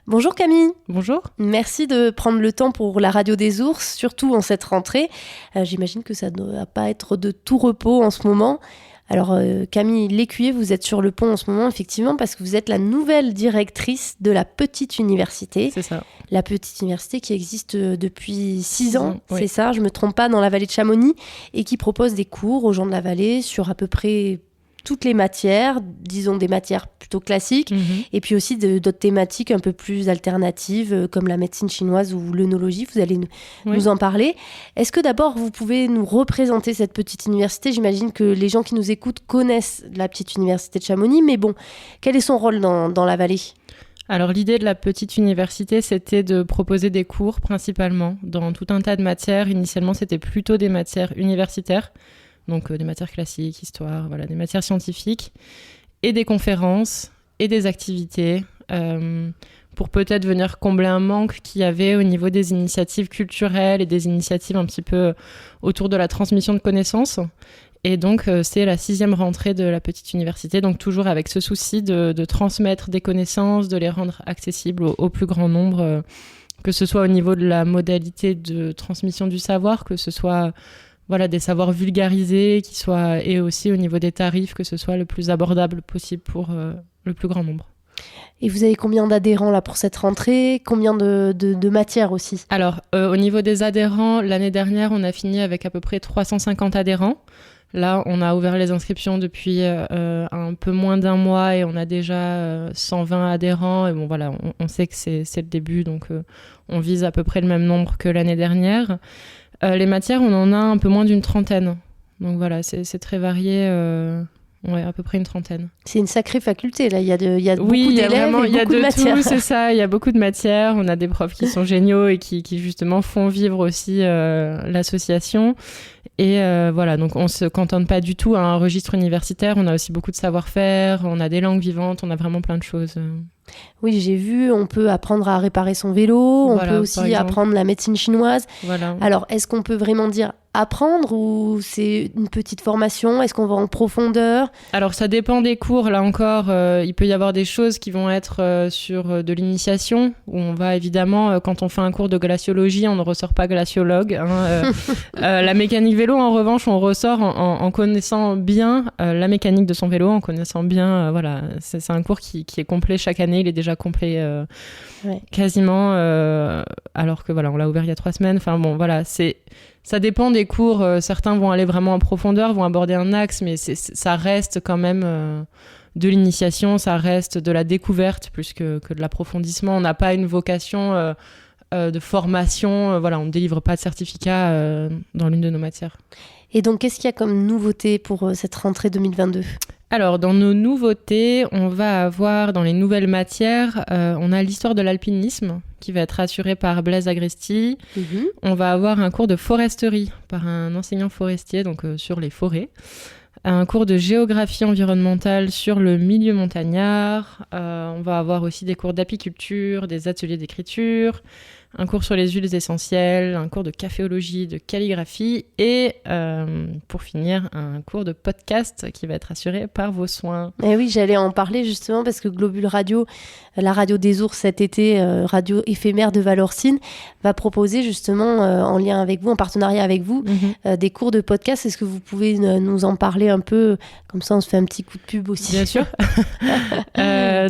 Bonjour Camille. Bonjour. Merci de prendre le temps pour la radio des ours, surtout en cette rentrée. J'imagine que ça ne doit pas être de tout repos en ce moment. Alors Camille Lécuyer, vous êtes sur le pont en ce moment, effectivement, parce que vous êtes la nouvelle directrice de la Petite Université. C'est ça. La Petite Université qui existe depuis 6 ans, oui. C'est ça, je ne me trompe pas, dans la vallée de Chamonix, et qui propose des cours aux gens de la vallée sur à peu près toutes les matières, disons des matières plutôt classiques, et puis aussi d'autres thématiques un peu plus alternatives, comme la médecine chinoise ou l'œnologie. Vous allez nous en parler. Est-ce que d'abord, vous pouvez nous représenter cette petite université ? J'imagine que les gens qui nous écoutent connaissent la Petite Université de Chamonix, mais bon, quel est son rôle dans la vallée ? Alors l'idée de la Petite Université, c'était de proposer des cours principalement dans tout un tas de matières. Initialement, c'était plutôt des matières universitaires, donc des matières classiques, histoire, voilà, des matières scientifiques, et des conférences, et des activités, pour peut-être venir combler un manque qu'il y avait au niveau des initiatives culturelles et des initiatives un petit peu autour de la transmission de connaissances. Et donc, c'est la 6e rentrée de la Petite Université, donc toujours avec ce souci de transmettre des connaissances, de les rendre accessibles au plus grand nombre, que ce soit au niveau de la modalité de transmission du savoir, que ce soit des savoirs vulgarisés, et aussi au niveau des tarifs, que ce soit le plus abordable possible pour le plus grand nombre. Et vous avez combien d'adhérents là pour cette rentrée ? Combien de matières aussi ? Alors, au niveau des adhérents, l'année dernière, on a fini avec à peu près 350 adhérents. Là, on a ouvert les inscriptions depuis un peu moins d'un mois et on a déjà 120 adhérents. Et bon, voilà, on sait que c'est le début, donc on vise à peu près le même nombre que l'année dernière. Les matières, on en a un peu moins d'une trentaine. Donc voilà, c'est très varié. À peu près une trentaine. C'est une sacrée faculté, là. Il y a beaucoup d'élèves et beaucoup de matières. Tout, c'est ça. Il y a beaucoup de matières. On a des profs qui sont géniaux et qui justement font vivre aussi l'association. Et donc on se contente pas du tout à un registre universitaire. On a aussi beaucoup de savoir-faire. On a des langues vivantes. On a vraiment plein de choses. Oui, j'ai vu, on peut apprendre à réparer son vélo. On peut aussi apprendre la médecine chinoise. Voilà. Alors, est-ce qu'on peut vraiment dire apprendre ou c'est une petite formation ? Est-ce qu'on va en profondeur ? Alors, ça dépend des cours. Là encore, il peut y avoir des choses qui vont être sur de l'initiation, où on va évidemment, quand on fait un cours de glaciologie, on ne ressort pas glaciologue. La mécanique vélo, en revanche, on ressort en connaissant bien la mécanique de son vélo, en connaissant bien... c'est un cours qui est complet chaque année. Il est déjà complet quasiment, alors que on l'a ouvert il y a 3 semaines. Enfin bon, voilà, ça dépend des cours. Certains vont aller vraiment en profondeur, vont aborder un axe, mais ça reste quand même de l'initiation, ça reste de la découverte plus que de l'approfondissement. On n'a pas une vocation de formation. On ne délivre pas de certificat dans l'une de nos matières. Et donc, qu'est-ce qu'il y a comme nouveauté pour cette rentrée 2022 ? Alors, dans nos nouveautés, on va avoir, dans les nouvelles matières, on a l'histoire de l'alpinisme qui va être assurée par Blaise Agresti. On va avoir un cours de foresterie par un enseignant forestier, donc sur les forêts. Un cours de géographie environnementale sur le milieu montagnard. On va avoir aussi des cours d'apiculture, des ateliers d'écriture, un cours sur les huiles essentielles, un cours de caféologie, de calligraphie et, pour finir, un cours de podcast qui va être assuré par Vos Soins. Et oui, j'allais en parler justement parce que Globule Radio, la radio des ours cet été, radio éphémère de Valorcine, va proposer justement, en lien avec vous, en partenariat avec vous, des cours de podcast. Est-ce que vous pouvez nous en parler un peu ? Comme ça, on se fait un petit coup de pub aussi. Bien sûr.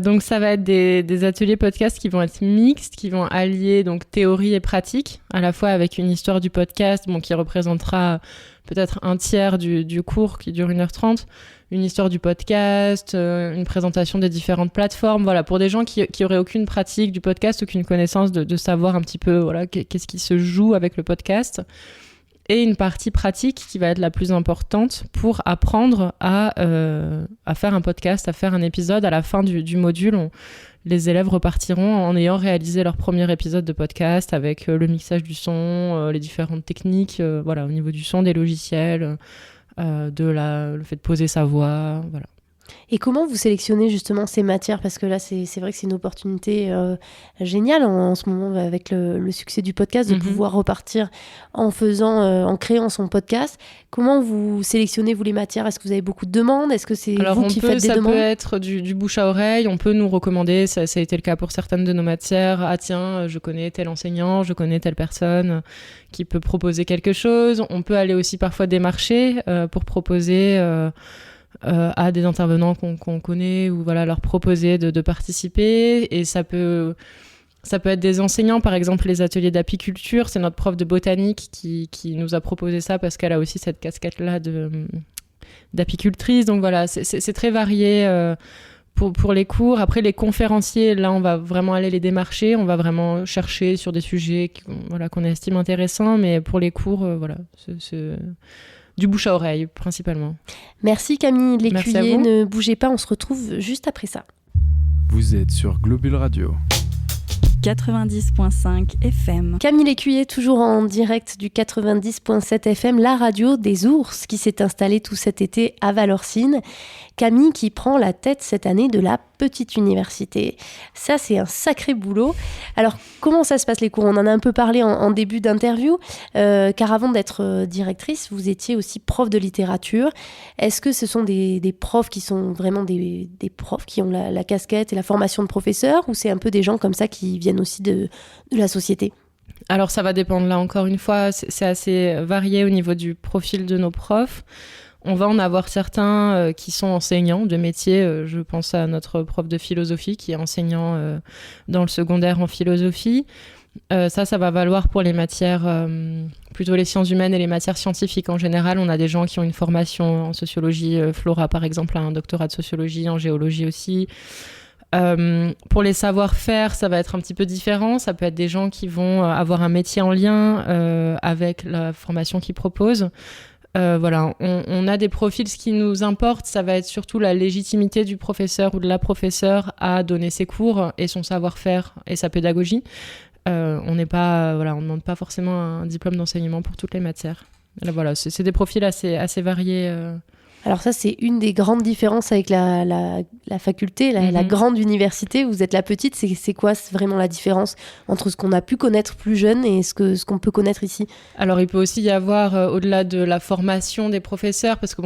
Donc, ça va être des ateliers podcast qui vont être mixtes, qui vont allier donc théorie et pratique, à la fois avec une histoire du podcast qui représentera peut-être un tiers du cours qui dure 1h30, une histoire du podcast, une présentation des différentes plateformes, pour des gens qui auraient aucune pratique du podcast, aucune connaissance de savoir un petit peu qu'est-ce qui se joue avec le podcast. Et une partie pratique qui va être la plus importante pour apprendre à faire un podcast, à faire un épisode. À la fin du module, les élèves repartiront en ayant réalisé leur premier épisode de podcast avec le mixage du son, les différentes techniques, au niveau du son, des logiciels, le fait de poser sa voix, voilà. Et comment vous sélectionnez justement ces matières? Parce que là, c'est vrai que c'est une opportunité géniale en ce moment avec le succès du podcast de pouvoir repartir en créant son podcast. Comment vous sélectionnez, vous, les matières? Est-ce que vous avez beaucoup de demandes? Est-ce que c'est vous qui faites des demandes? Ça peut être du bouche à oreille. On peut nous recommander, ça a été le cas pour certaines de nos matières. Ah tiens, je connais tel enseignant, je connais telle personne qui peut proposer quelque chose. On peut aller aussi parfois démarcher pour proposer... à des intervenants qu'on connaît ou voilà, leur proposer de participer. Et ça peut être des enseignants, par exemple les ateliers d'apiculture. C'est notre prof de botanique qui nous a proposé ça parce qu'elle a aussi cette casquette-là d'apicultrice. Donc voilà, c'est très varié pour les cours. Après, les conférenciers, là, on va vraiment aller les démarcher. On va vraiment chercher sur des sujets qu'on estime intéressants. Mais pour les cours, voilà, c'est du bouche à oreille, principalement. Merci Camille Lécuyer, ne bougez pas, on se retrouve juste après ça. Vous êtes sur Globule Radio. 90.5 FM. Camille Lécuyer, toujours en direct du 90.7 FM, la radio des ours qui s'est installée tout cet été à Valorcine. Camille qui prend la tête cette année de la petite université. Ça, c'est un sacré boulot. Alors, comment ça se passe les cours? On en a un peu parlé en début d'interview, car avant d'être directrice, vous étiez aussi prof de littérature. Est-ce que ce sont des profs qui sont vraiment des profs qui ont la casquette et la formation de professeur, ou c'est un peu des gens comme ça qui viennent aussi de la société? Alors, ça va dépendre. Là, encore une fois, c'est assez varié au niveau du profil de nos profs. On va en avoir certains qui sont enseignants de métier. Je pense à notre prof de philosophie qui est enseignant dans le secondaire en philosophie. Ça va valoir pour les matières, plutôt les sciences humaines et les matières scientifiques. En général, on a des gens qui ont une formation en sociologie. Flora, par exemple, a un doctorat de sociologie, en géologie aussi. Pour les savoir-faire, ça va être un petit peu différent. Ça peut être des gens qui vont avoir un métier en lien avec la formation qu'ils proposent. Voilà, on a des profils. Ce qui nous importe, ça va être surtout la légitimité du professeur ou de la professeure à donner ses cours et son savoir-faire et sa pédagogie. On ne demande pas forcément un diplôme d'enseignement pour toutes les matières. Là, voilà, c'est des profils assez variés. Alors ça, c'est une des grandes différences avec la faculté, la grande université. Vous êtes la petite, c'est quoi vraiment la différence entre ce qu'on a pu connaître plus jeune et ce qu'on peut connaître ici? Alors, il peut aussi y avoir, au-delà de la formation des professeurs, parce que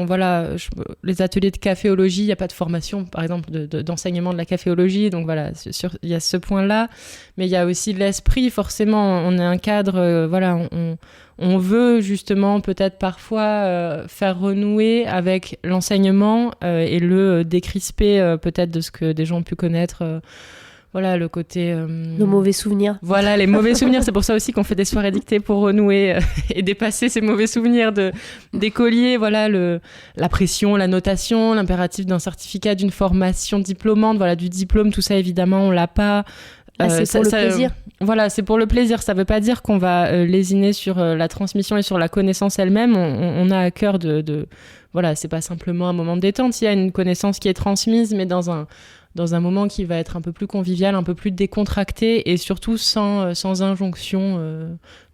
les ateliers de caféologie, il n'y a pas de formation, par exemple, d'enseignement de la caféologie. Donc voilà, il y a ce point-là. Mais il y a aussi l'esprit, forcément. On est un cadre, on veut justement peut-être parfois faire renouer avec l'enseignement et le décrisper peut-être de ce que des gens ont pu connaître. Le côté... Nos mauvais souvenirs. Voilà, les mauvais souvenirs. C'est pour ça aussi qu'on fait des soirées dictées pour renouer et dépasser ces mauvais souvenirs d'écoliers. Voilà, la pression, la notation, l'impératif d'un certificat, d'une formation diplômante. Voilà, du diplôme, tout ça, évidemment, on l'a pas. C'est pour le plaisir. Voilà, c'est pour le plaisir. Ça ne veut pas dire qu'on va lésiner sur la transmission et sur la connaissance elle-même. On a à cœur voilà, c'est pas simplement un moment de détente. Il y a une connaissance qui est transmise, mais dans un moment qui va être un peu plus convivial, un peu plus décontracté et surtout sans injonction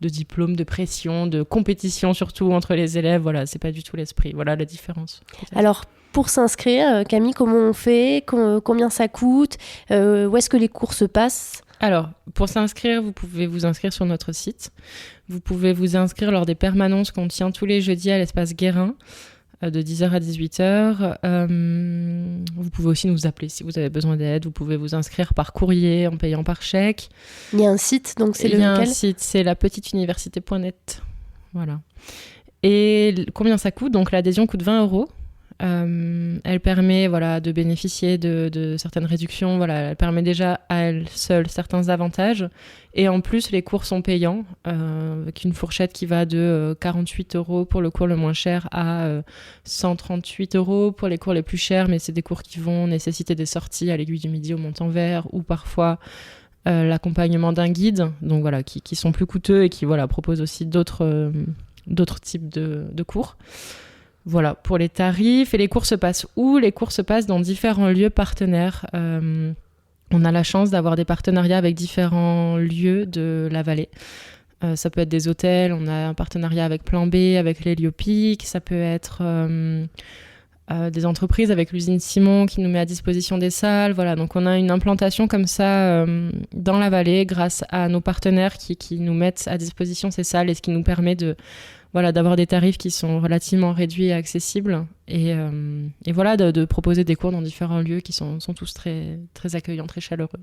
de diplôme, de pression, de compétition surtout entre les élèves. Voilà, c'est pas du tout l'esprit. Voilà la différence. Peut-être. Alors, pour s'inscrire, Camille, comment on fait? Combien ça coûte? Où est-ce que les cours se passent? Alors, pour s'inscrire, vous pouvez vous inscrire sur notre site. Vous pouvez vous inscrire lors des permanences qu'on tient tous les jeudis à l'espace Guérin, de 10h à 18h. Vous pouvez aussi nous appeler si vous avez besoin d'aide. Vous pouvez vous inscrire par courrier en payant par chèque. Il y a un site, donc c'est lequel? Il y a un site, c'est lapetiteuniversité.net. Voilà. Et combien ça coûte? Donc l'adhésion coûte 20 €. Elle permet de bénéficier de certaines réductions. Voilà, elle permet déjà à elle seule certains avantages. Et en plus, les cours sont payants, avec une fourchette qui va de 48 € pour le cours le moins cher à 138 € pour les cours les plus chers. Mais c'est des cours qui vont nécessiter des sorties à l'Aiguille du Midi, au Montanvert, ou parfois l'accompagnement d'un guide. Donc voilà, qui sont plus coûteux et qui proposent aussi d'autres types de cours. Voilà, pour les tarifs. Et les cours se passent où? Les cours se passent dans différents lieux partenaires. On a la chance d'avoir des partenariats avec différents lieux de la vallée. Ça peut être des hôtels, on a un partenariat avec Plan B, avec l'Héliopique. Ça peut être des entreprises avec l'usine Simon qui nous met à disposition des salles. Voilà, donc on a une implantation comme ça dans la vallée grâce à nos partenaires qui nous mettent à disposition ces salles, et ce qui nous permet d'avoir des tarifs qui sont relativement réduits et accessibles, et voilà, de proposer des cours dans différents lieux qui sont tous très, très accueillants, très chaleureux.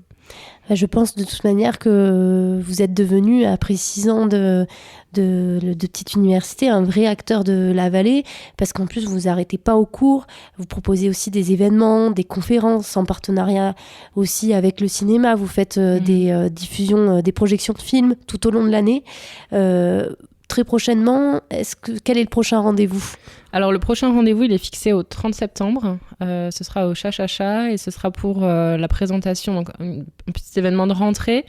Je pense de toute manière que vous êtes devenu, après 6 ans de petite université, un vrai acteur de la vallée, parce qu'en plus vous vous arrêtez pas aux cours, vous proposez aussi des événements, des conférences en partenariat aussi avec le cinéma, vous faites des diffusions, des projections de films tout au long de l'année. Très prochainement, quel est le prochain rendez-vous ? Alors le prochain rendez-vous, il est fixé au 30 septembre. Ce sera au Cha-Cha-Cha, et ce sera pour la présentation, donc un petit événement de rentrée.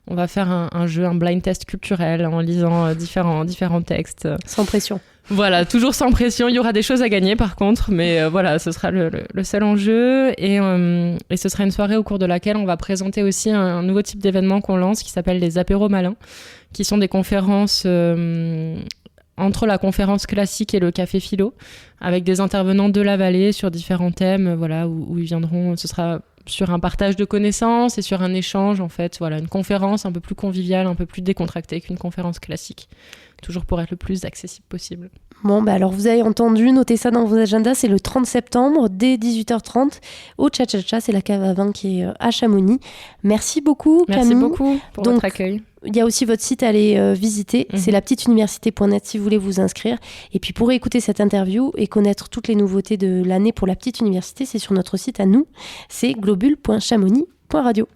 On va faire un jeu, un blind test culturel en lisant différents textes. Sans pression. Voilà, toujours sans pression. Il y aura des choses à gagner par contre, mais voilà, ce sera le seul enjeu. Et ce sera une soirée au cours de laquelle on va présenter aussi un nouveau type d'événement qu'on lance qui s'appelle les apéros malins, qui sont des conférences entre la conférence classique et le café philo, avec des intervenants de la vallée sur différents thèmes, voilà, où ils viendront. Ce sera sur un partage de connaissances et sur un échange, en fait. Voilà, une conférence un peu plus conviviale, un peu plus décontractée qu'une conférence classique, toujours pour être le plus accessible possible. Bon, alors vous avez entendu, notez ça dans vos agendas, c'est le 30 septembre, dès 18h30, au Cha-Cha-Cha, c'est la cave à vin qui est à Chamonix. Merci beaucoup, Camille. Merci beaucoup pour votre accueil. Il y a aussi votre site à aller visiter, c'est lapetiteuniversité.net si vous voulez vous inscrire. Et puis pour écouter cette interview et connaître toutes les nouveautés de l'année pour la petite université, c'est sur notre site à nous, c'est globule.chamonix.radio.